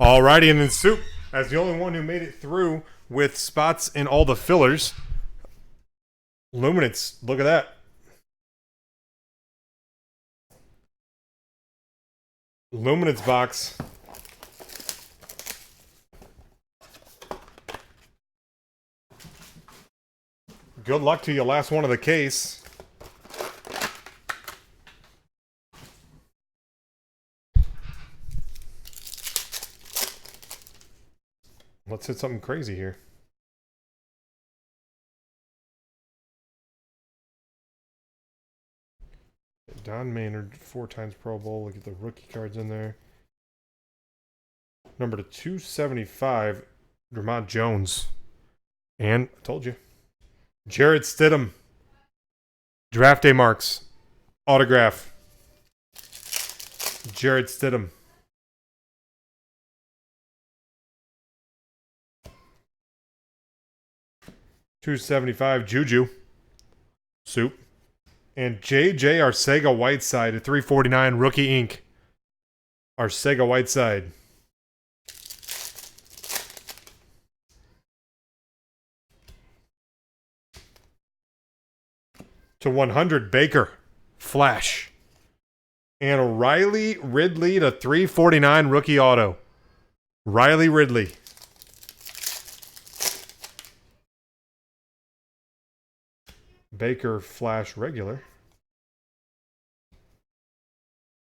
Alrighty, and then Soup, as the only one who made it through with spots in all the fillers. Luminance, look at that. Luminance box. Good luck to you, last one of the case. Let's hit something crazy here. Don Maynard, 4 times Pro Bowl. Look at the rookie cards in there. Number to 275, Vermont Jones. And, I told you, Jared Stidham. Draft day marks. Autograph. Jared Stidham. $275, Juju. Soup. And J.J. Arcega-Whiteside at $349, Rookie Inc. Arcega-Whiteside. To 100, Baker. Flash. And Riley Ridley to $349, Rookie Auto. Riley Ridley. Baker Flash regular.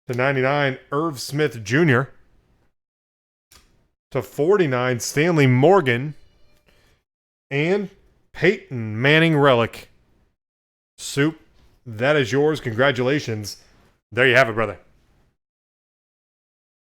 To 99, Irv Smith Jr. To 49, Stanley Morgan. And Peyton Manning relic. Soup, that is yours. Congratulations. There you have it, brother.